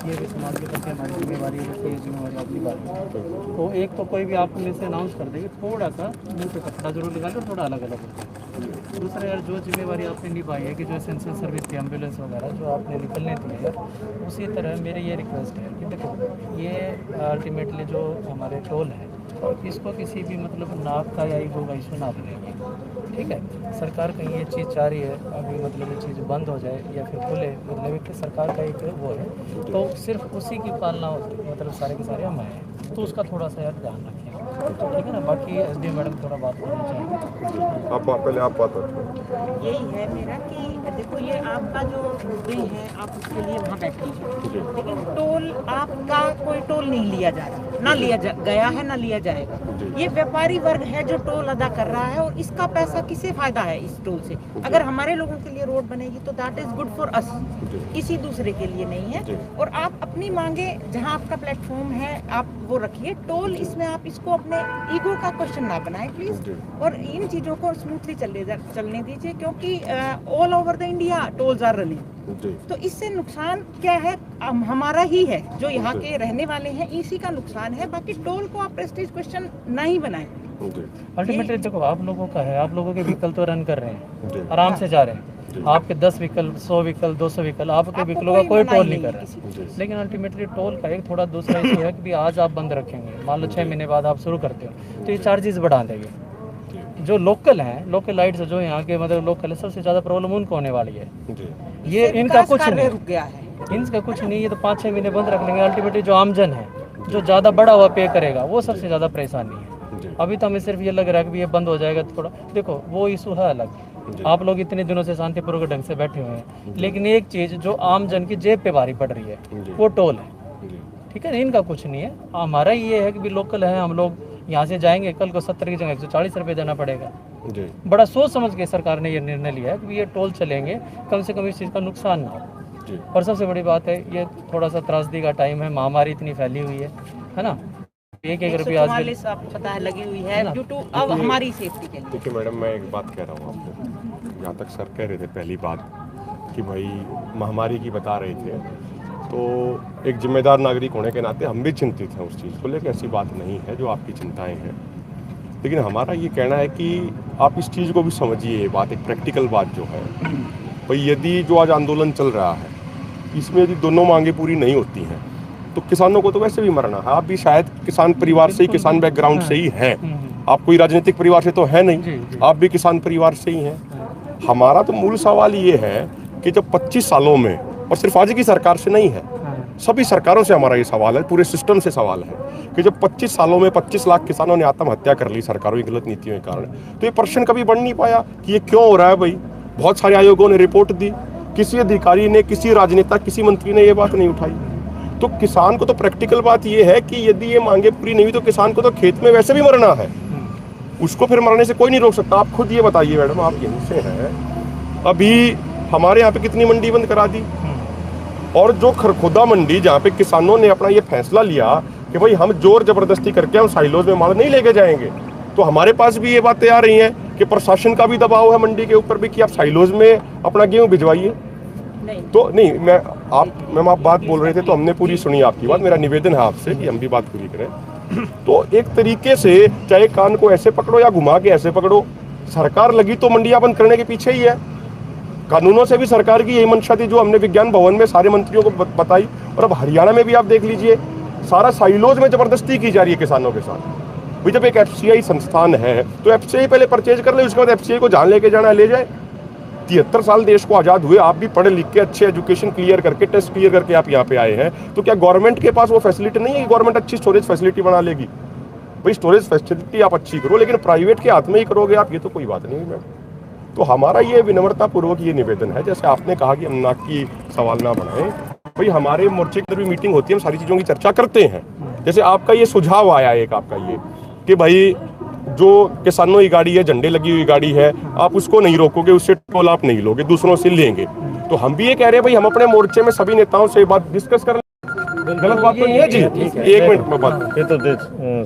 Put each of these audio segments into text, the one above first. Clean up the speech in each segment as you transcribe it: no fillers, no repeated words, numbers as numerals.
ये भी समाज के प्रति हमारी जिम्मेवारी है, जैसे ये जिम्मेवारी आपकी बात है। तो एक तो कोई भी आप में से अनाउंस कर देगी, थोड़ा सा मुँह पे कपड़ा जरूर निकाल कर थोड़ा अलग अलग होता है। दूसरा यार, जो जिम्मेवारी आपने निभाई है कि जो एसेंशियल सर्विस थी, एम्बुलेंस वगैरह जो आपने निकलने दी है यार, उसी तरह मेरी ये रिक्वेस्ट है कि देखो, ये अल्टीमेटली जो हमारे टोल है, इसको किसी भी मतलब नाक का या ईगो का इशू ना बनेगी, ठीक है। सरकार कहीं ये चीज़ चाह रही है अभी मतलब ये चीज़ बंद हो जाए या फिर खुले, मतलब एक सरकार का एक वो है, तो सिर्फ उसी की पालना होती है, मतलब सारे के सारे हम हैं, तो उसका थोड़ा सा यार ध्यान रखें, ठीक है ना। बाकी एसडी मैडम थोड़ा बात करना चाहेंगे। आप पहले आप बात रखें। यही है मेरा कि देखो, ये आपका जो ड्यूटी है आप उसके लिए वहाँ बैठे हैं, लेकिन टोल आपका कोई टोल नहीं लिया जा रहा, ना लिया गया है ना लिया जाएगा। ये व्यापारी वर्ग है जो टोल अदा कर रहा है, और इसका पैसा किसे फायदा है इस टोल से? अगर हमारे लोगों के लिए रोड बनेगी तो that is good for us, किसी दूसरे के लिए नहीं है। और आप अपनी मांगे जहाँ आपका प्लेटफॉर्म है आप वो रखिए, टोल इसमें आप इसको अपने ईगो का क्वेश्चन ना बनाए प्लीज, और इन चीजों को स्मूथली चलने दीजिए, क्योंकि all over the India tolls are running. तो इससे नुकसान क्या है? हमारा ही है, जो यहाँ के रहने वाले हैं, इसी का नुकसान है। बाकी टोल को आप प्रेस्टीज क्वेश्चन ना ही बनाएं। अल्टीमेटली देखो, आप लोगों का है, आप लोगों के व्हीकल तो रन कर रहे हैं, आराम से जा रहे हैं, आपके 10 व्हीकल, 100 व्हीकल, 200 व्हीकल, आपके व्हीकलों का कोई टोल नहीं कर रहा है। लेकिन अल्टीमेटली टोल का एक थोड़ा दूसरा इशू है कि आज आप बंद रखेंगे, मान लो 6 महीने बाद आप शुरू करते हो, तो ये चार्जेस बढ़ा देंगे। जो लोकल हैं, लोकल लाइट्स जो यहाँ के मतलब लोकल है, सबसे ज़्यादा प्रॉब्लम उनको होने वाली है। ये इनका कुछ नहीं रुक गया है, इनका कुछ नहीं, ये तो 5-6 महीने बंद रख लेंगे। अल्टीमेटली जो आमजन है, जो ज़्यादा बड़ा हुआ पे करेगा, वो सबसे ज़्यादा परेशानी है। अभी तो हमें सिर्फ ये लग रहा है कि ये बंद हो जाएगा तो थोड़ा, देखो वो इशू है अलग, आप लोग इतने दिनों से शांतिपूर्वक ढंग से बैठे हुए हैं, लेकिन एक चीज़ जो आम जन की जेब पे भारी पड़ रही है वो टोल है, ठीक है ना। इनका कुछ नहीं है, हमारा ये है कि भी लोकल है, हम लोग यहाँ से जाएंगे, कल को 70 की जगह 140 रुपये देना पड़ेगा। बड़ा सोच समझ के सरकार ने ये निर्णय लिया है कि ये टोल चलेंगे, कम से कम इस चीज़ का नुकसान ना हो। और सबसे बड़ी बात है, ये थोड़ा सा त्रासदी का टाइम है, महामारी इतनी फैली हुई है ना। एक रुपया आपको पता है लगी हुई है ड्यू टू अब हमारी सेफ्टी के लिए। देखिए मैडम, मैं एक बात कह रहा हूँ आपको, जहाँ तक सर कह रहे थे पहली बात कि भाई महामारी की बता रहे थे, तो एक जिम्मेदार नागरिक होने के नाते हम भी चिंतित हैं उस चीज़ को लेकर, ऐसी बात नहीं है जो आपकी चिंताएं हैं। लेकिन हमारा ये कहना है कि आप इस चीज़ को भी समझिए, ये बात एक प्रैक्टिकल बात जो है भाई, यदि जो आज आंदोलन चल रहा है इसमें यदि दोनों मांगे पूरी नहीं होती हैं तो किसानों को तो वैसे भी मरना है। आप भी शायद किसान परिवार से ही, किसान बैकग्राउंड से ही हैं, आप कोई राजनीतिक परिवार से तो है नहीं, आप भी किसान परिवार से ही हैं। हमारा तो मूल सवाल ये है कि जब 25 सालों में, और सिर्फ आज की सरकार से नहीं है, सभी सरकारों से हमारा ये सवाल है, पूरे सिस्टम से सवाल है कि जब 25 सालों में 25 लाख किसानों ने आत्महत्या कर ली सरकारों की गलत नीतियों के कारण, तो ये प्रश्न कभी बढ़ नहीं पाया कि ये क्यों हो रहा है। भाई बहुत सारे आयोगों ने रिपोर्ट दी, किसी अधिकारी ने, किसी राजनेता, किसी मंत्री ने ये बात नहीं उठाई। तो किसान को तो प्रैक्टिकल बात ये है कि यदि ये मांगे पूरी नहीं हुई तो किसान को तो खेत में वैसे भी मरना है, उसको फिर मरने से कोई नहीं रोक सकता। आप खुद ये बताइए मैडम, आप यहीं से हैं, अभी हमारे यहाँ पे कितनी मंडी बंद करा दी, और जो खरखुदा मंडी जहाँ पे किसानों ने अपना ये फैसला लिया कि भाई हम जोर जबरदस्ती करके हम साइलोज में माल नहीं लेके जाएंगे, तो हमारे पास भी ये बातें आ रही हैं कि प्रशासन का भी दबाव है मंडी के ऊपर भी कि आप साइलोज में अपना गेहूँ भिजवाइए। तो नहीं, मैम आप बात बोल रहे थे तो हमने पूरी सुनी आपकी बात, मेरा निवेदन है आपसे कि हम भी बात पूरी करें। तो एक तरीके से चाहे कान को ऐसे पकड़ो या घुमा के ऐसे पकड़ो, सरकार लगी तो मंडियां बंद करने के पीछे ही है। कानूनों से भी सरकार की यही मंशा थी जो हमने विज्ञान भवन में सारे मंत्रियों को बताई, और अब हरियाणा में भी आप देख लीजिए, सारा साइलोज में जबरदस्ती की जा रही है किसानों के साथ। भाई जब एक FCI संस्थान है तो FCI पहले परचेज कर ले, उसके बाद FCI को जहाँ लेके जाना है ले जाए। 73 साल देश को आज़ाद हुए, आप भी पढ़े लिख के अच्छे एजुकेशन क्लियर करके, टेस्ट क्लियर करके आप यहाँ पे आए हैं, तो क्या गवर्नमेंट के पास वो फैसिलिटी नहीं है कि गवर्नमेंट अच्छी स्टोरेज फैसिलिटी बना लेगी? भाई स्टोरेज फैसिलिटी आप अच्छी करो, लेकिन प्राइवेट के हाथ में ही करोगे आप, ये तो कोई बात नहीं है मैम। तो हमारा ये विनम्रता पूर्वक ये निवेदन है, जैसे आपने कहा कि हम नाक की सवाल ना बढ़ाएं, भाई हमारे मोर्चे की अंदर भी मीटिंग होती है, हम सारी चीज़ों की चर्चा करते हैं। जैसे आपका ये सुझाव आया एक आपका ये कि भाई जो किसानों की गाड़ी है, झंडे लगी हुई गाड़ी है, आप उसको नहीं रोकोगे, उससे टोल आप नहीं लोगे, दूसरों से लेंगे। तो हम भी ये कह रहे हैं भाई हम अपने मोर्चे में सभी नेताओं से बात डिस्कस कर, गलत बात तो नहीं है जी? एक मिनट में बात, ये तो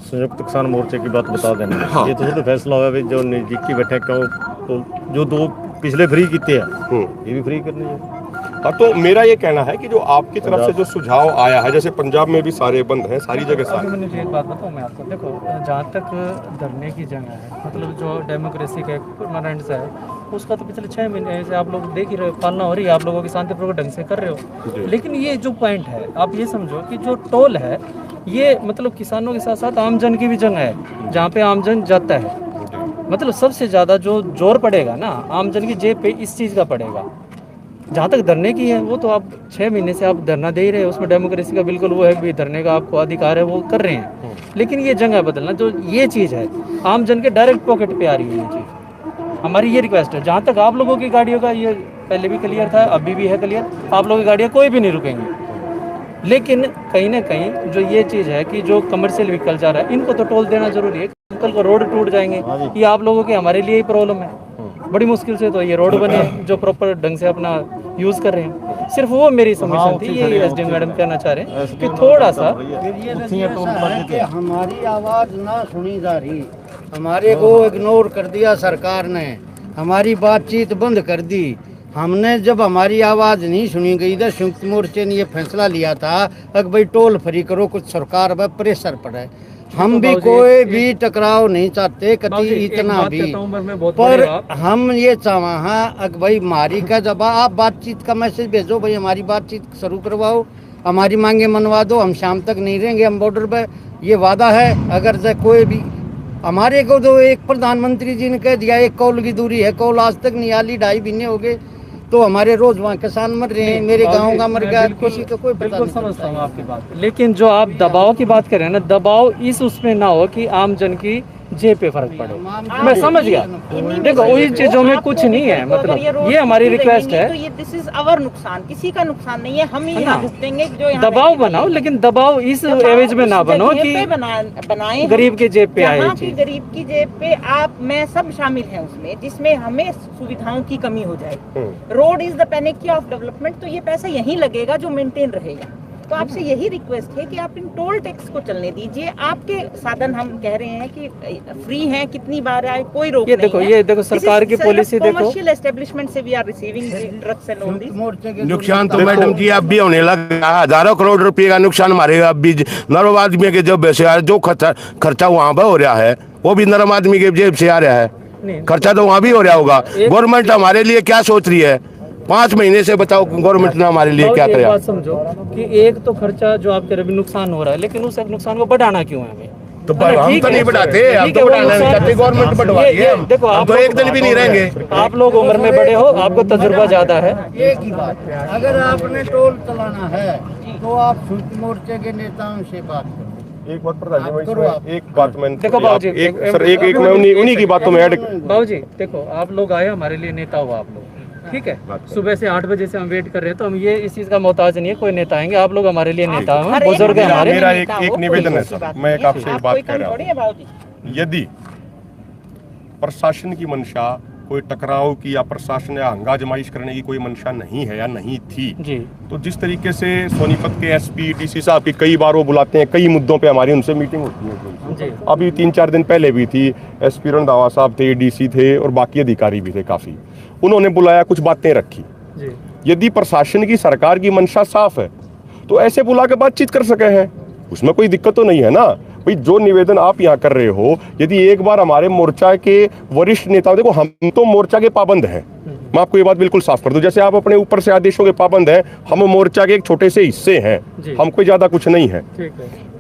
संयुक्त किसान मोर्चे की बात बता देना। हाँ। ये तो फैसला हुआ जो नजदीकी बैठे क्यों, तो जो 2 पिछले फ्री किए हैं ये भी फ्री करनी है। हाँ, तो मेरा ये कहना है कि जो आपकी तरफ से जो सुझाव आया है, जैसे पंजाब में भी सारे बंद हैं, सारी जगह सारे। मैंने जो एक बात बताऊँ मैं आपको, देखो जहाँ तक धरने की जगह है, मतलब जो डेमोक्रेसी का परमानेंट है, उसका तो पिछले 6 महीने से आप लोग देख ही रहे हो, पालना हो रही है, आप लोगों की शांतिपूर्वक ढंग से कर रहे हो। लेकिन ये जो पॉइंट है, आप ये समझो कि जो टोल है ये मतलब किसानों के साथ साथ आमजन की भी जगह है, जहाँ पे आमजन जाता है। मतलब सबसे ज़्यादा जो जोर पड़ेगा ना आमजन की जेब पे इस चीज़ का पड़ेगा। जहाँ तक धरने की है, वो तो आप 6 महीने से आप धरना दे ही रहे हो, उसमें डेमोक्रेसी का बिल्कुल वो है भी, धरने का आपको अधिकार है, वो कर रहे हैं। लेकिन ये जगह बदलना, जो ये चीज़ है आमजन के डायरेक्ट पॉकेट पे आ रही है ये चीज़। हमारी ये रिक्वेस्ट है, जहाँ तक आप लोगों की गाड़ियों का, ये पहले भी क्लियर था, अभी भी है क्लियर, आप लोगों की गाड़ियाँ कोई भी नहीं रुकेंगी। लेकिन कहीं ना कहीं जो ये चीज़ है कि जो कमर्शियल व्हीकल जा रहा है, इनको तो टोल देना जरूरी है। कल को रोड टूट जाएंगे, ये आप लोगों के हमारे लिए ही प्रॉब्लम है। बड़ी मुश्किल से तो ये रोड बने जो प्रॉपर ढंग से अपना यूज़ कर रहे हैं। सिर्फ वो मेरी सबमिशन थी, ये एसडीएम मैडम कहना चाह रहे हैं कि थोड़ा सा हमारी आवाज़ ना सुनी जा रही, हमारे को इग्नोर कर दिया सरकार ने, हमारी बातचीत बंद कर दी। हमने जब हमारी आवाज़ नहीं सुनी गई तो संयुक्त मोर्चे ने ये फैसला लिया था कि भाई टोल फ्री करो, कुछ सरकार पर प्रेशर पड़े। हम भी कोई भी टकराव नहीं चाहते कभी इतना भी, पर हम ये चाहा भाई मारी का जब आप बातचीत का मैसेज भेजो, भाई हमारी बातचीत शुरू करवाओ, हमारी मांगे मनवा दो, हम शाम तक नहीं रहेंगे, हम बॉर्डर पे, ये वादा है। अगर से कोई भी हमारे को तो एक प्रधानमंत्री जी ने कह दिया 1 कॉल की दूरी है, कॉल आज तक नहीं आली, 2.5 महीने हो गए, तो हमारे रोज वहाँ किसान मर रहे हैं, मेरे गाँव का मर गया, किसी को कोई पता नहीं। समझता हूँ आपकी बात, लेकिन जो आप दबाव की बात कर रहे हैं ना, दबाव इस उसमें ना हो कि आम जन की जेब पे फर्क पड़े। मैं समझ गया, देखो उन चीजों में कुछ नहीं है, मतलब ये हमारी रिक्वेस्ट है। तो ये दिस इज अवर नुकसान, किसी का नुकसान नहीं है, हम ही यहाँ भुगतेंगे। जो यहाँ दबाव बनाओ, लेकिन दबाव इस एवज में ना बनो कि बनाए गरीब के जेब पे आए। गरीब की जेब पे आप मैं सब शामिल हैं उसमें, जिसमें हमें सुविधाओं की कमी हो जाए। Road is the panicky of development, तो ये पैसा यहीं लगेगा जो मेंटेन रहेगा। तो आपसे यही रिक्वेस्ट है कि आप इन टोल टैक्स को चलने दीजिए। आपके साधन हम कह रहे हैं कि फ्री हैं, कितनी बार आए कोई रोक नहीं है। ये देखो सरकार की पॉलिसी देखो, कमर्शियल एस्टेब्लिशमेंट से we are receiving drugs and all this. नुकसान तो मैडम जी अब भी होने लगा, हजारों करोड़ रुपए का नुकसान हमारे अब भी नरम आदमी के जब से जो खर्चा वहाँ पर हो रहा है, वो भी नरम आदमी के जेब से आ रहा है। खर्चा तो वहाँ भी हो रहा होगा। गवर्नमेंट हमारे लिए क्या सोच रही है? 5 महीने से बताओ गवर्नमेंट ने हमारे लिए क्या किया? बात समझो कि एक तो खर्चा जो आपके रवि नुकसान हो रहा है, लेकिन उस नुकसान को बढ़ाना क्यों है हमें? तो हम तो नहीं बढ़ाते, हम तो बढ़ाना नहीं चाहते, गवर्नमेंट बढ़वा रही है। देखो हम तो एक दिन भी नहीं रहेंगे। आप लोग उम्र में बड़े हो, आपको तजुर्बा ज्यादा है। एक ही बात है, अगर आपने टोल चलाना है तो आप संयुक्त मोर्चे के नेताओं से बात करो। एक बात प्रधान जी, इसमें एक बात मैं देखो बाबूजी, सर एक मैं उन्हीं की बातों में ऐड। बाबूजी देखो, आप लोग आए हमारे लिए नेता हो आप लोग, ठीक है। सुबह से 8 बजे से हम वेट कर रहे हैं, तो हम ये इस चीज का मोहताज नहीं है, कोई नेता आएंगे, आप लोग हमारे लिए नेता हैं, बुजुर्ग हैं हमारे। मेरा एक निवेदन है सर, मैं एक आपसे एक बात कह रहा हूँ। यदि प्रशासन की मंशा कोई टकराव की या प्रशासन या हंगा जमाइश करने की कोई मंशा नहीं है या नहीं थी जी, तो जिस तरीके से सोनीपत के एसपी डीसी साहब की कई बार वो बुलाते हैं, कई मुद्दों पे हमारी उनसे मीटिंग होती है जी। अभी 3-4 दिन पहले भी थी, एसपी रंधावा साहब थे, डीसी थे और बाकी अधिकारी भी थे काफ़ी, उन्होंने बुलाया, कुछ बातें रखी जी। यदि प्रशासन की सरकार की मंशा साफ है तो ऐसे बुला के बातचीत कर सके हैं, उसमें कोई दिक्कत तो नहीं है ना भाई। जो निवेदन आप यहाँ कर रहे हो, यदि एक बार हमारे मोर्चा के वरिष्ठ नेता, देखो हम तो मोर्चा के पाबंद हैं, मैं आपको ये बात बिल्कुल साफ कर दूं, जैसे आप अपने ऊपर से आदेशों के पाबंद हैं, हम मोर्चा के एक छोटे से हिस्से हैं, हम कोई ज्यादा कुछ नहीं है।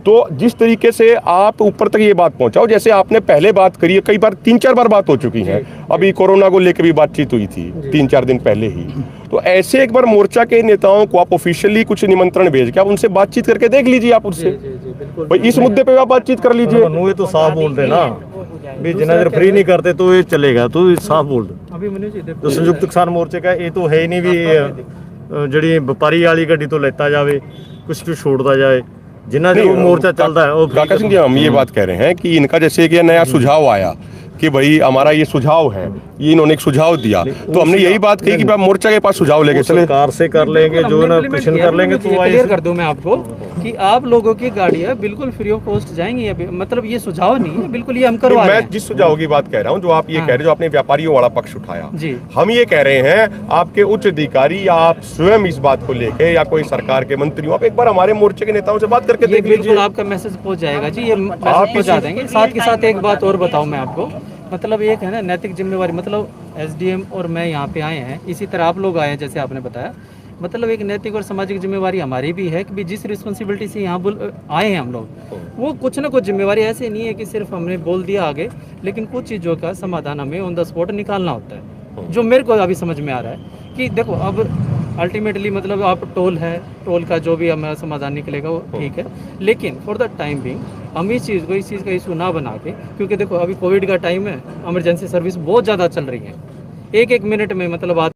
तो जिस तरीके से आप ऊपर तक ये बात पहुंचाओ, जैसे आपने पहले बात करी है, कई बार 3-4 बार बात हो चुकी है, अभी कोरोना को लेकर भी बातचीत हुई थी 3-4 दिन पहले ही, तो ऐसे एक बार मोर्चा के नेताओं को आप ऑफिशियली कुछ निमंत्रण भेज के आप उनसे बातचीत करके देख लीजिए, आप उससे भाई इस मुद्दे पे आप बातचीत कर लीजिए। ये तो साफ बोल दे ना भी जितना देर फ्री नहीं करते तो ये चलेगा, तो ये साफ बोल दे। अभी मनीष जी देखो, तो संयुक्त किसान मोर्चे का ये तो है ही नहीं भी ਜਿਹੜੀ ਵਪਾਰੀ ਵਾਲੀ ਗੱਡੀ ਤੋਂ ਲੈਤਾ ਜਾਵੇ, ਕੁਝ ਕੁ ਛੋੜਦਾ ਜਾਏ, जिन्ना जो मोर्चा चलता है वो। काका सिंह जी, हम ये बात कह रहे हैं कि इनका जैसे एक नया सुझाव आया कि भाई हमारा ये सुझाव है, ये इन्होंने एक सुझाव दिया, तो हमने यही बात कही कि आप मोर्चा के पास सुझाव लेके चले, सरकार से कर लेंगे, जो ना पिछन कर लेंगे। तो क्लियर कर दूं मैं आपको कि आप लोगों की गाड़ियाँ बिल्कुल फ्री ऑफ कॉस्ट जाएंगी। अभी मतलब ये सुझाव नहीं है, बिल्कुल ये हम करवा रहे मैं हैं। जिस सुझाव की बात कह रहा हूँ, जो आप ये हाँ। कह रहे हो, जो आपने व्यापारियों वाला पक्ष उठाया, जी। हम ये कह रहे हैं आपके उच्च अधिकारी या आप स्वयं इस बात को लेके या कोई सरकार के मंत्री हो, आप एक बार हमारे मोर्चे के नेताओं से बात करके ये देख बिल्कुल लीजिए। आपका मैसेज पहुंच जाएगा जी, ये मैसेज पहुंचा देंगे। साथ के साथ एक बात और बताऊं मैं आपको, मतलब एक है ना नैतिक जिम्मेवारी, मतलब एसडीएम और मैं यहाँ पे आए हैं, इसी तरह आप लोग आए हैं जैसे आपने बताया, मतलब एक नैतिक और सामाजिक जिम्मेवारी हमारी भी है कि जिस रिस्पॉन्सिबिलिटी से यहाँ आए हैं हम लोग, वो कुछ ना कुछ जिम्मेवारी ऐसे नहीं है कि सिर्फ हमने बोल दिया आगे, लेकिन कुछ चीज़ों का समाधान हमें ऑन द स्पॉट निकालना होता है। जो मेरे को अभी समझ में आ रहा है कि देखो अब अल्टीमेटली मतलब आप टोल है, टोल का जो भी हमारा समाधान निकलेगा वो ठीक है, लेकिन फॉर द टाइम बिंग हम इस चीज़ का इशू ना बना के, क्योंकि देखो अभी कोविड का टाइम है, इमरजेंसी सर्विस बहुत ज़्यादा चल रही है, एक मिनट में मतलब